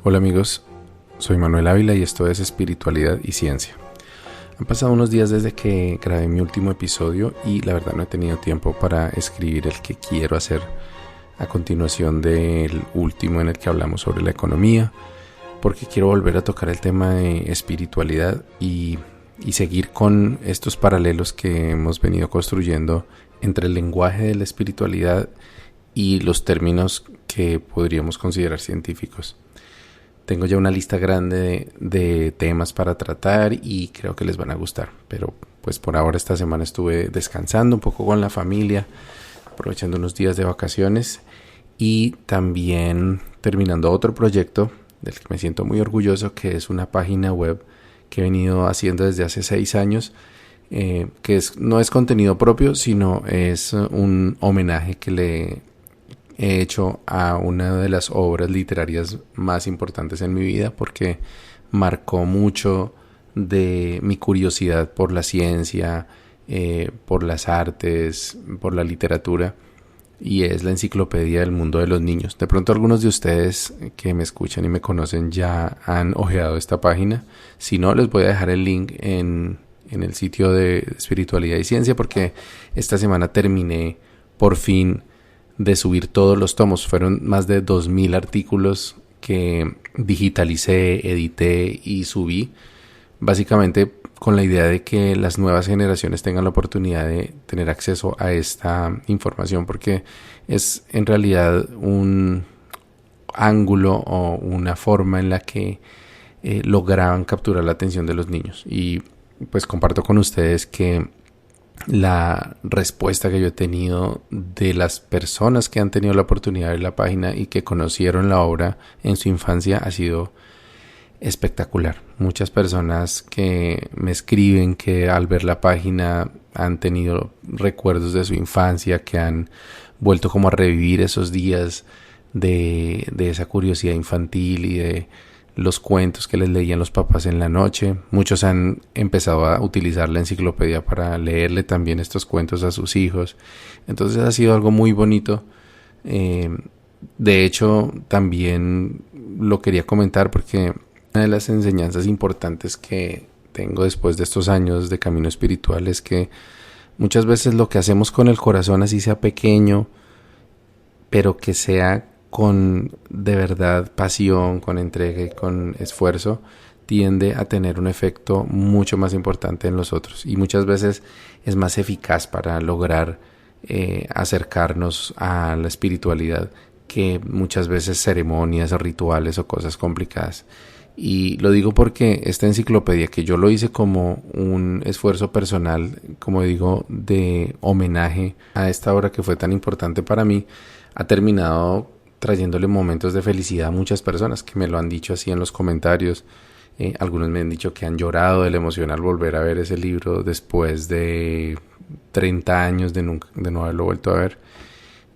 Hola amigos, soy Manuel Ávila y esto es Espiritualidad y Ciencia. Han pasado unos días desde que grabé mi último episodio y la verdad no he tenido tiempo para escribir el que quiero hacer a continuación del último en el que hablamos sobre la economía, porque quiero volver a tocar el tema de espiritualidad y seguir con estos paralelos que hemos venido construyendo entre el lenguaje de la espiritualidad y los términos que podríamos considerar científicos. Tengo ya una lista grande de temas para tratar y creo que les van a gustar, pero pues por ahora esta semana estuve descansando un poco con la familia, aprovechando unos días de vacaciones y también terminando otro proyecto del que me siento muy orgulloso, que es una página web que he venido haciendo desde hace 6 años, no es contenido propio, sino es un homenaje que le he hecho a una de las obras literarias más importantes en mi vida, porque marcó mucho de mi curiosidad por la ciencia, por las artes, por la literatura, y es la Enciclopedia del Mundo de los Niños. De pronto algunos de ustedes que me escuchan y me conocen ya han ojeado esta página. Si no, les voy a dejar el link en el sitio de Espiritualidad y Ciencia, porque esta semana terminé por fin de subir todos los tomos. Fueron más de 2000 artículos que digitalicé, edité y subí, básicamente con la idea de que las nuevas generaciones tengan la oportunidad de tener acceso a esta información, porque es en realidad un ángulo o una forma en la que lograban capturar la atención de los niños. Y pues comparto con ustedes que la respuesta que yo he tenido de las personas que han tenido la oportunidad de ver la página y que conocieron la obra en su infancia ha sido espectacular. Muchas personas que me escriben que al ver la página han tenido recuerdos de su infancia, que han vuelto como a revivir esos días de esa curiosidad infantil y de los cuentos que les leían los papás en la noche. Muchos han empezado a utilizar la enciclopedia para leerle también estos cuentos a sus hijos. Entonces ha sido algo muy bonito. De hecho, también lo quería comentar porque una de las enseñanzas importantes que tengo después de estos años de camino espiritual es que muchas veces lo que hacemos con el corazón, así sea pequeño, pero que sea con de verdad pasión, con entrega y con esfuerzo, tiende a tener un efecto mucho más importante en los otros y muchas veces es más eficaz para lograr acercarnos a la espiritualidad que muchas veces ceremonias, rituales o cosas complicadas. Y lo digo porque esta enciclopedia, que yo lo hice como un esfuerzo personal, como digo, de homenaje a esta obra que fue tan importante para mí, ha terminado trayéndole momentos de felicidad a muchas personas que me lo han dicho así en los comentarios. Algunos me han dicho que han llorado de la emoción al volver a ver ese libro después de 30 años de no haberlo vuelto a ver.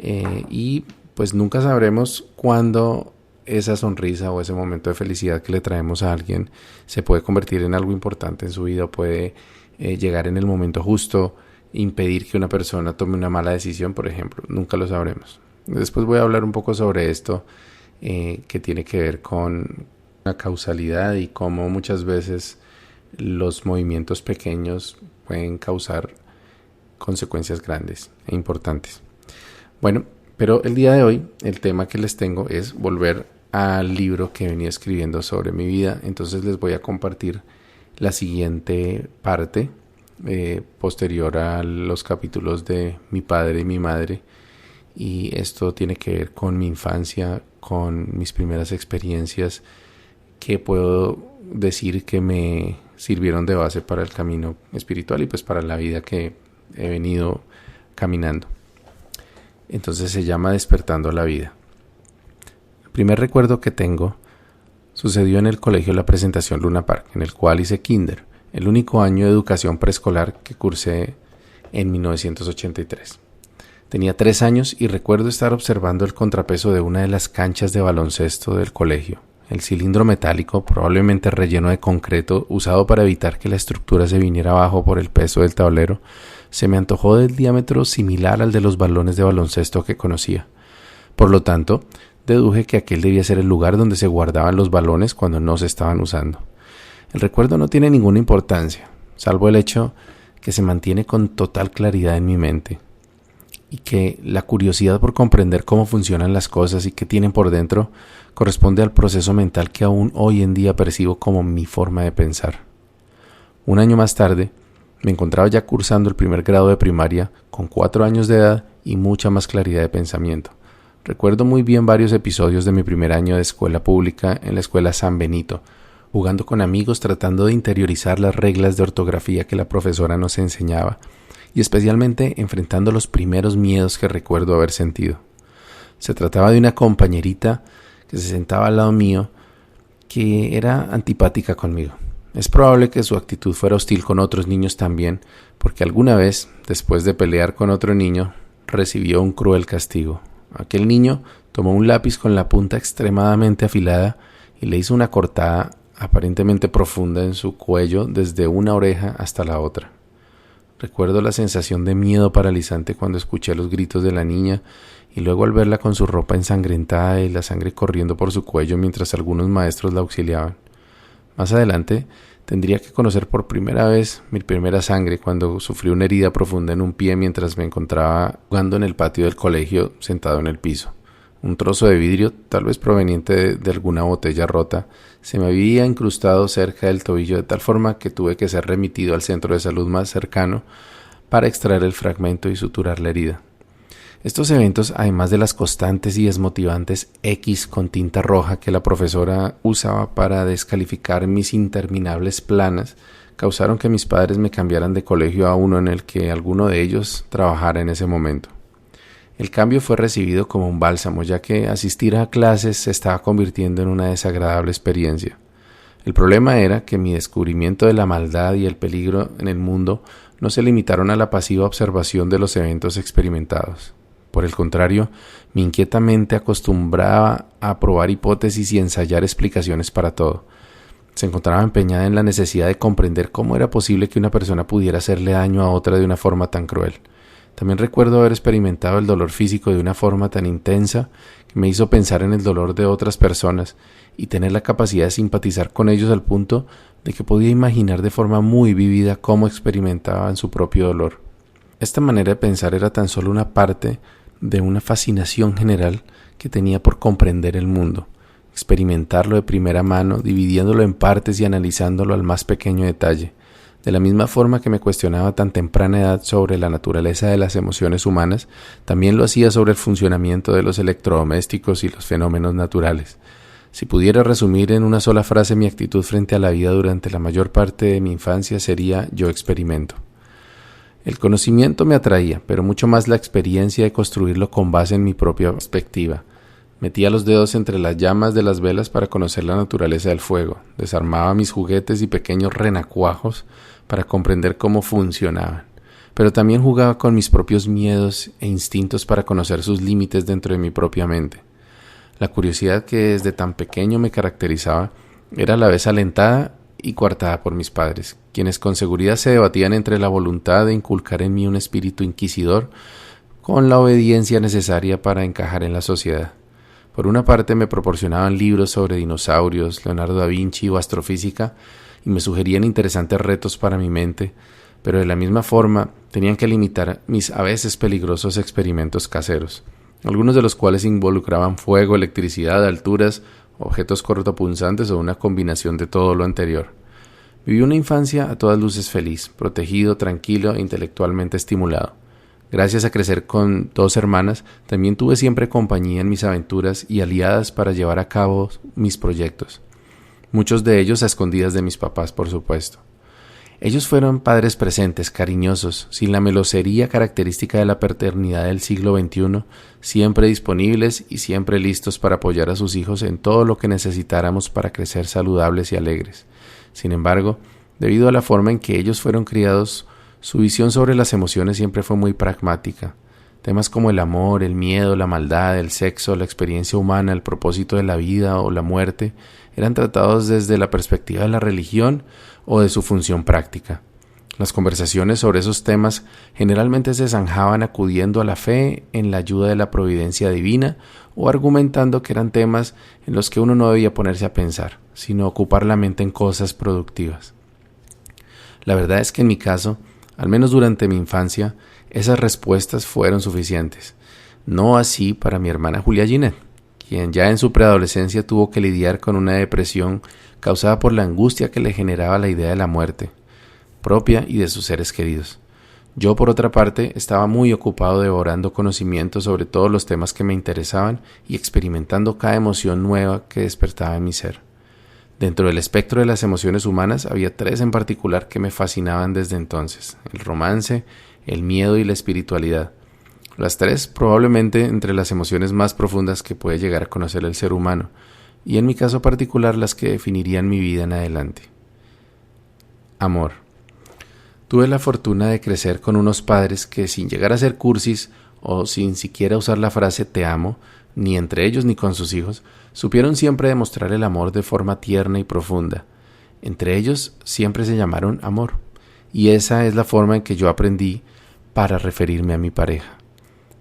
Y pues nunca sabremos cuándo esa sonrisa o ese momento de felicidad que le traemos a alguien se puede convertir en algo importante en su vida, o puede llegar en el momento justo, impedir que una persona tome una mala decisión, por ejemplo. Nunca lo sabremos. Después voy a hablar un poco sobre esto que tiene que ver con la causalidad y cómo muchas veces los movimientos pequeños pueden causar consecuencias grandes e importantes. Bueno, pero el día de hoy el tema que les tengo es volver al libro que venía escribiendo sobre mi vida. Entonces les voy a compartir la siguiente parte posterior a los capítulos de mi padre y mi madre. Y esto tiene que ver con mi infancia, con mis primeras experiencias que puedo decir que me sirvieron de base para el camino espiritual y pues para la vida que he venido caminando. Entonces se llama Despertando a la Vida. El primer recuerdo que tengo sucedió en el colegio La Presentación Luna Park, en el cual hice kinder, el único año de educación preescolar que cursé en 1983. Tenía 3 años y recuerdo estar observando el contrapeso de una de las canchas de baloncesto del colegio. El cilindro metálico, probablemente relleno de concreto, usado para evitar que la estructura se viniera abajo por el peso del tablero, se me antojó del diámetro similar al de los balones de baloncesto que conocía. Por lo tanto, deduje que aquel debía ser el lugar donde se guardaban los balones cuando no se estaban usando. El recuerdo no tiene ninguna importancia, salvo el hecho que se mantiene con total claridad en mi mente, y que la curiosidad por comprender cómo funcionan las cosas y qué tienen por dentro corresponde al proceso mental que aún hoy en día percibo como mi forma de pensar. Un año más tarde, me encontraba ya cursando el primer grado de primaria con 4 años de edad y mucha más claridad de pensamiento. Recuerdo muy bien varios episodios de mi primer año de escuela pública en la escuela San Benito, jugando con amigos tratando de interiorizar las reglas de ortografía que la profesora nos enseñaba, y especialmente enfrentando los primeros miedos que recuerdo haber sentido. Se trataba de una compañerita que se sentaba al lado mío, que era antipática conmigo. Es probable que su actitud fuera hostil con otros niños también, porque alguna vez, después de pelear con otro niño, recibió un cruel castigo. Aquel niño tomó un lápiz con la punta extremadamente afilada y le hizo una cortada aparentemente profunda en su cuello desde una oreja hasta la otra. Recuerdo la sensación de miedo paralizante cuando escuché los gritos de la niña y luego al verla con su ropa ensangrentada y la sangre corriendo por su cuello mientras algunos maestros la auxiliaban. Más adelante tendría que conocer por primera vez mi primera sangre cuando sufrí una herida profunda en un pie mientras me encontraba jugando en el patio del colegio sentado en el piso. Un trozo de vidrio, tal vez proveniente de alguna botella rota, se me había incrustado cerca del tobillo de tal forma que tuve que ser remitido al centro de salud más cercano para extraer el fragmento y suturar la herida. Estos eventos, además de las constantes y desmotivantes X con tinta roja que la profesora usaba para descalificar mis interminables planas, causaron que mis padres me cambiaran de colegio a uno en el que alguno de ellos trabajara en ese momento. El cambio fue recibido como un bálsamo, ya que asistir a clases se estaba convirtiendo en una desagradable experiencia. El problema era que mi descubrimiento de la maldad y el peligro en el mundo no se limitaron a la pasiva observación de los eventos experimentados. Por el contrario, mi inquieta mente acostumbraba a probar hipótesis y ensayar explicaciones para todo. Se encontraba empeñada en la necesidad de comprender cómo era posible que una persona pudiera hacerle daño a otra de una forma tan cruel. También recuerdo haber experimentado el dolor físico de una forma tan intensa que me hizo pensar en el dolor de otras personas y tener la capacidad de simpatizar con ellos al punto de que podía imaginar de forma muy vívida cómo experimentaban su propio dolor. Esta manera de pensar era tan solo una parte de una fascinación general que tenía por comprender el mundo, experimentarlo de primera mano, dividiéndolo en partes y analizándolo al más pequeño detalle. De la misma forma que me cuestionaba a tan temprana edad sobre la naturaleza de las emociones humanas, también lo hacía sobre el funcionamiento de los electrodomésticos y los fenómenos naturales. Si pudiera resumir en una sola frase mi actitud frente a la vida durante la mayor parte de mi infancia sería: yo experimento. El conocimiento me atraía, pero mucho más la experiencia de construirlo con base en mi propia perspectiva. Metía los dedos entre las llamas de las velas para conocer la naturaleza del fuego, desarmaba mis juguetes y pequeños renacuajos para comprender cómo funcionaban, pero también jugaba con mis propios miedos e instintos para conocer sus límites dentro de mi propia mente. La curiosidad que desde tan pequeño me caracterizaba era a la vez alentada y coartada por mis padres, quienes con seguridad se debatían entre la voluntad de inculcar en mí un espíritu inquisidor con la obediencia necesaria para encajar en la sociedad. Por una parte me proporcionaban libros sobre dinosaurios, Leonardo da Vinci o astrofísica y me sugerían interesantes retos para mi mente, pero de la misma forma tenían que limitar mis a veces peligrosos experimentos caseros, algunos de los cuales involucraban fuego, electricidad, alturas, objetos cortopunzantes o una combinación de todo lo anterior. Viví una infancia a todas luces feliz, protegido, tranquilo e intelectualmente estimulado. Gracias a crecer con 2 hermanas, también tuve siempre compañía en mis aventuras y aliadas para llevar a cabo mis proyectos. Muchos de ellos a escondidas de mis papás, por supuesto. Ellos fueron padres presentes, cariñosos, sin la melosería característica de la paternidad del siglo XXI, siempre disponibles y siempre listos para apoyar a sus hijos en todo lo que necesitáramos para crecer saludables y alegres. Sin embargo, debido a la forma en que ellos fueron criados, su visión sobre las emociones siempre fue muy pragmática. Temas como el amor, el miedo, la maldad, el sexo, la experiencia humana, el propósito de la vida o la muerte eran tratados desde la perspectiva de la religión o de su función práctica. Las conversaciones sobre esos temas generalmente se zanjaban acudiendo a la fe en la ayuda de la providencia divina o argumentando que eran temas en los que uno no debía ponerse a pensar, sino ocupar la mente en cosas productivas. La verdad es que en mi caso, al menos durante mi infancia, esas respuestas fueron suficientes. No así para mi hermana Julia Ginette, quien ya en su preadolescencia tuvo que lidiar con una depresión causada por la angustia que le generaba la idea de la muerte propia y de sus seres queridos. Yo, por otra parte, estaba muy ocupado devorando conocimientos sobre todos los temas que me interesaban y experimentando cada emoción nueva que despertaba en mi ser. Dentro del espectro de las emociones humanas había 3 en particular que me fascinaban desde entonces: el romance, el miedo y la espiritualidad. Las 3 probablemente entre las emociones más profundas que puede llegar a conocer el ser humano, y en mi caso particular las que definirían mi vida en adelante. Amor. Tuve la fortuna de crecer con unos padres que, sin llegar a ser cursis o sin siquiera usar la frase te amo, ni entre ellos ni con sus hijos, supieron siempre demostrar el amor de forma tierna y profunda. Entre ellos siempre se llamaron amor, y esa es la forma en que yo aprendí para referirme a mi pareja.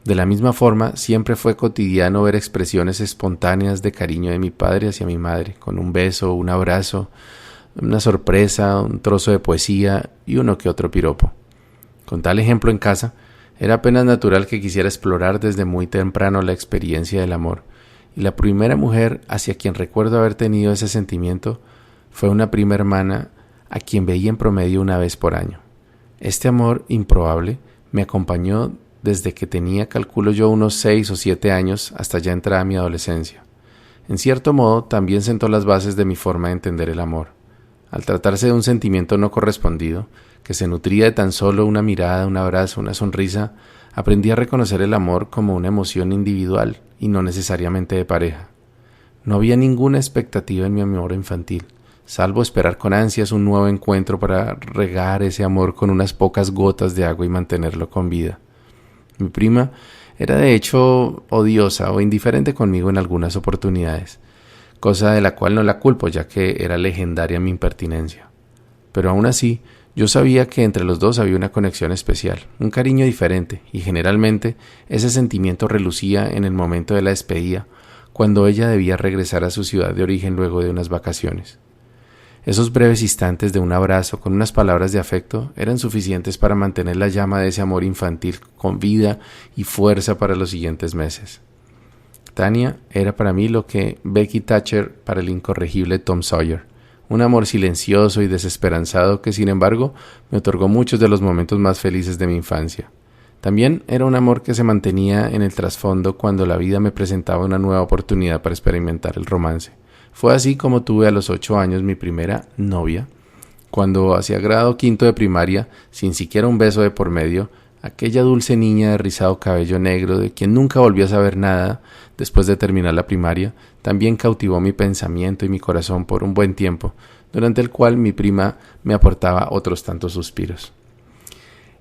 De la misma forma, siempre fue cotidiano ver expresiones espontáneas de cariño de mi padre hacia mi madre, con un beso, un abrazo, una sorpresa, un trozo de poesía y uno que otro piropo. Con tal ejemplo en casa, era apenas natural que quisiera explorar desde muy temprano la experiencia del amor, y la primera mujer hacia quien recuerdo haber tenido ese sentimiento fue una prima hermana a quien veía en promedio una vez por año. Este amor improbable me acompañó desde que tenía, calculo yo, unos 6 o 7 años hasta ya entrada mi adolescencia. En cierto modo, también sentó las bases de mi forma de entender el amor. Al tratarse de un sentimiento no correspondido, que se nutría de tan solo una mirada, un abrazo, una sonrisa, aprendí a reconocer el amor como una emoción individual y no necesariamente de pareja. No había ninguna expectativa en mi amor infantil, salvo esperar con ansias un nuevo encuentro para regar ese amor con unas pocas gotas de agua y mantenerlo con vida. Mi prima era de hecho odiosa o indiferente conmigo en algunas oportunidades, cosa de la cual no la culpo, ya que era legendaria mi impertinencia. Pero aún así, yo sabía que entre los dos había una conexión especial, un cariño diferente, y generalmente ese sentimiento relucía en el momento de la despedida, cuando ella debía regresar a su ciudad de origen luego de unas vacaciones. Esos breves instantes de un abrazo con unas palabras de afecto eran suficientes para mantener la llama de ese amor infantil con vida y fuerza para los siguientes meses. Tania era para mí lo que Becky Thatcher para el incorregible Tom Sawyer, un amor silencioso y desesperanzado que, sin embargo, me otorgó muchos de los momentos más felices de mi infancia. También era un amor que se mantenía en el trasfondo cuando la vida me presentaba una nueva oportunidad para experimentar el romance. Fue así como tuve a los 8 años mi primera novia, cuando hacia grado 5 de primaria, sin siquiera un beso de por medio, aquella dulce niña de rizado cabello negro de quien nunca volví a saber nada después de terminar la primaria, también cautivó mi pensamiento y mi corazón por un buen tiempo, durante el cual mi prima me aportaba otros tantos suspiros.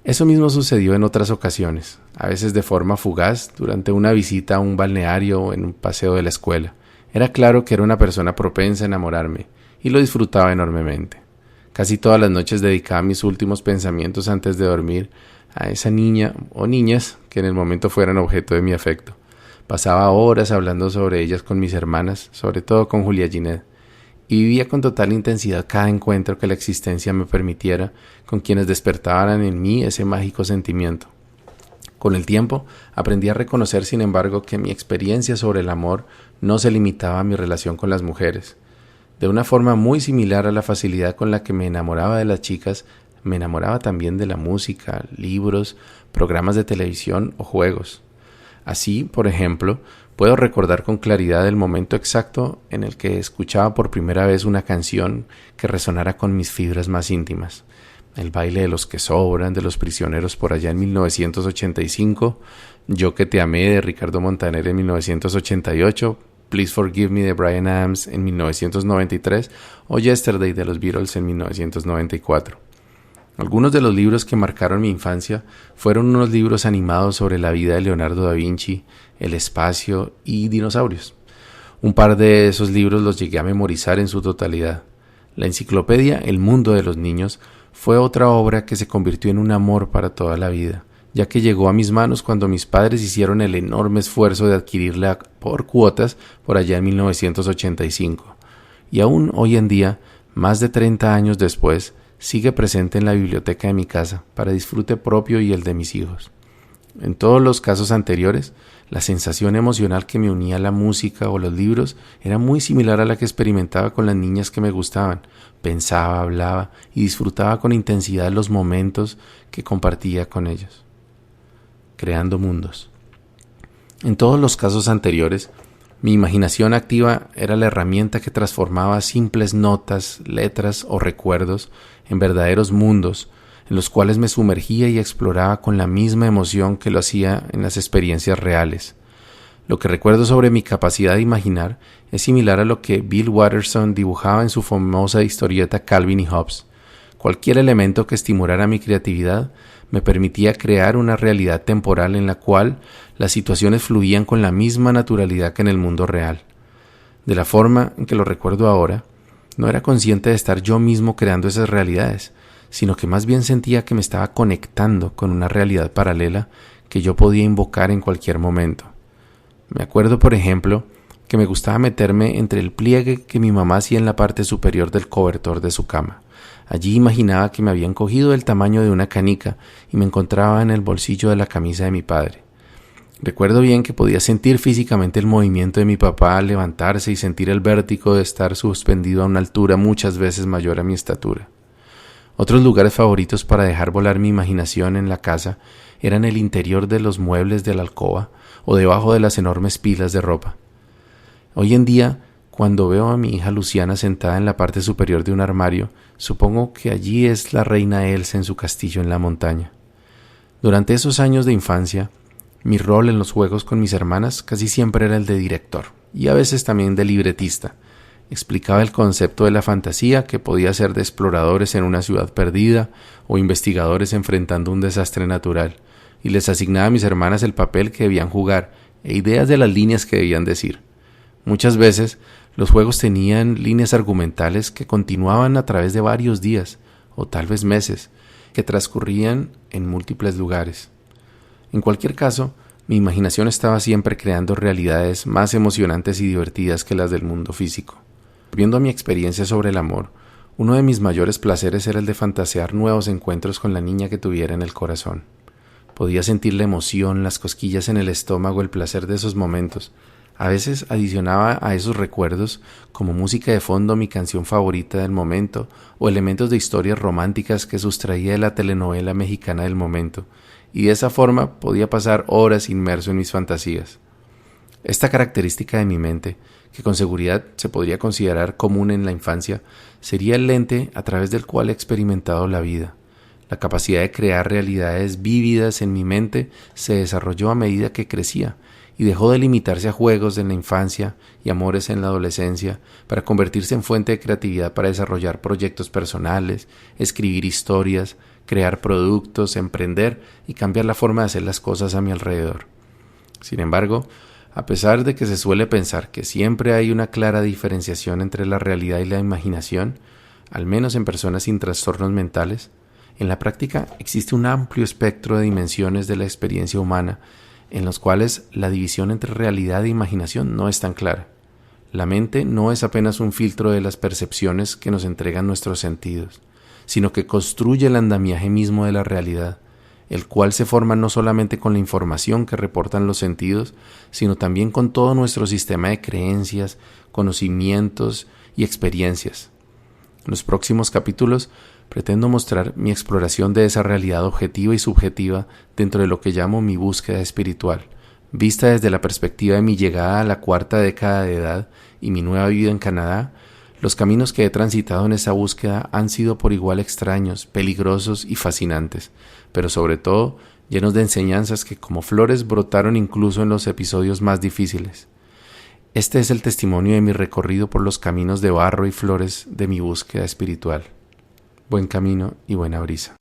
Eso mismo sucedió en otras ocasiones, a veces de forma fugaz, durante una visita a un balneario o en un paseo de la escuela. Era claro que era una persona propensa a enamorarme, y lo disfrutaba enormemente. Casi todas las noches dedicaba mis últimos pensamientos antes de dormir a esa niña o niñas que en el momento fueran objeto de mi afecto. Pasaba horas hablando sobre ellas con mis hermanas, sobre todo con Julia Ginette, y vivía con total intensidad cada encuentro que la existencia me permitiera con quienes despertaban en mí ese mágico sentimiento. Con el tiempo, aprendí a reconocer, sin embargo, que mi experiencia sobre el amor no se limitaba a mi relación con las mujeres. De una forma muy similar a la facilidad con la que me enamoraba de las chicas, me enamoraba también de la música, libros, programas de televisión o juegos. Así, por ejemplo, puedo recordar con claridad el momento exacto en el que escuchaba por primera vez una canción que resonara con mis fibras más íntimas. El baile de los que sobran, de los prisioneros por allá en 1985, Yo que te amé de Ricardo Montaner en 1988, Please Forgive Me de Bryan Adams en 1993 o Yesterday de los Beatles en 1994. Algunos de los libros que marcaron mi infancia fueron unos libros animados sobre la vida de Leonardo da Vinci, el espacio y dinosaurios. Un par de esos libros los llegué a memorizar en su totalidad. La enciclopedia El Mundo de los Niños fue otra obra que se convirtió en un amor para toda la vida, ya que llegó a mis manos cuando mis padres hicieron el enorme esfuerzo de adquirirla por cuotas por allá en 1985. Y aún hoy en día, más de 30 años después, sigue presente en la biblioteca de mi casa para disfrute propio y el de mis hijos. En todos los casos anteriores, la sensación emocional que me unía a la música o los libros era muy similar a la que experimentaba con las niñas que me gustaban. Pensaba, hablaba y disfrutaba con intensidad los momentos que compartía con ellos. Creando mundos. En todos los casos anteriores, mi imaginación activa era la herramienta que transformaba simples notas, letras o recuerdos en verdaderos mundos, en los cuales me sumergía y exploraba con la misma emoción que lo hacía en las experiencias reales. Lo que recuerdo sobre mi capacidad de imaginar es similar a lo que Bill Watterson dibujaba en su famosa historieta Calvin y Hobbes. Cualquier elemento que estimulara mi creatividad me permitía crear una realidad temporal en la cual las situaciones fluían con la misma naturalidad que en el mundo real. De la forma en que lo recuerdo ahora, no era consciente de estar yo mismo creando esas realidades, sino que más bien sentía que me estaba conectando con una realidad paralela que yo podía invocar en cualquier momento. Me acuerdo, por ejemplo, que me gustaba meterme entre el pliegue que mi mamá hacía en la parte superior del cobertor de su cama. Allí imaginaba que me habían cogido del tamaño de una canica y me encontraba en el bolsillo de la camisa de mi padre. Recuerdo bien que podía sentir físicamente el movimiento de mi papá al levantarse y sentir el vértigo de estar suspendido a una altura muchas veces mayor a mi estatura. Otros lugares favoritos para dejar volar mi imaginación en la casa eran el interior de los muebles de la alcoba o debajo de las enormes pilas de ropa. Hoy en día, cuando veo a mi hija Luciana sentada en la parte superior de un armario, supongo que allí es la reina Elsa en su castillo en la montaña. Durante esos años de infancia, mi rol en los juegos con mis hermanas casi siempre era el de director y a veces también de libretista. Explicaba el concepto de la fantasía, que podía ser de exploradores en una ciudad perdida o investigadores enfrentando un desastre natural, y les asignaba a mis hermanas el papel que debían jugar e ideas de las líneas que debían decir. Muchas veces los juegos tenían líneas argumentales que continuaban a través de varios días o tal vez meses, que transcurrían en múltiples lugares. En cualquier caso, mi imaginación estaba siempre creando realidades más emocionantes y divertidas que las del mundo físico. Volviendo a mi experiencia sobre el amor, uno de mis mayores placeres era el de fantasear nuevos encuentros con la niña que tuviera en el corazón. Podía sentir la emoción, las cosquillas en el estómago, el placer de esos momentos. A veces adicionaba a esos recuerdos, como música de fondo, mi canción favorita del momento o elementos de historias románticas que sustraía de la telenovela mexicana del momento, y de esa forma podía pasar horas inmerso en mis fantasías. Esta característica de mi mente, que con seguridad se podría considerar común en la infancia, sería el lente a través del cual he experimentado la vida. La capacidad de crear realidades vívidas en mi mente se desarrolló a medida que crecía y dejó de limitarse a juegos en la infancia y amores en la adolescencia para convertirse en fuente de creatividad para desarrollar proyectos personales, escribir historias, crear productos, emprender y cambiar la forma de hacer las cosas a mi alrededor. Sin embargo, a pesar de que se suele pensar que siempre hay una clara diferenciación entre la realidad y la imaginación, al menos en personas sin trastornos mentales, en la práctica existe un amplio espectro de dimensiones de la experiencia humana en los cuales la división entre realidad e imaginación no es tan clara. La mente no es apenas un filtro de las percepciones que nos entregan nuestros sentidos, sino que construye el andamiaje mismo de la realidad, el cual se forma no solamente con la información que reportan los sentidos, sino también con todo nuestro sistema de creencias, conocimientos y experiencias. En los próximos capítulos pretendo mostrar mi exploración de esa realidad objetiva y subjetiva dentro de lo que llamo mi búsqueda espiritual, vista desde la perspectiva de mi llegada a la 4ª década de edad y mi nueva vida en Canadá. Los caminos que he transitado en esa búsqueda han sido por igual extraños, peligrosos y fascinantes, pero sobre todo llenos de enseñanzas que como flores brotaron incluso en los episodios más difíciles. Este es el testimonio de mi recorrido por los caminos de barro y flores de mi búsqueda espiritual. Buen camino y buena brisa.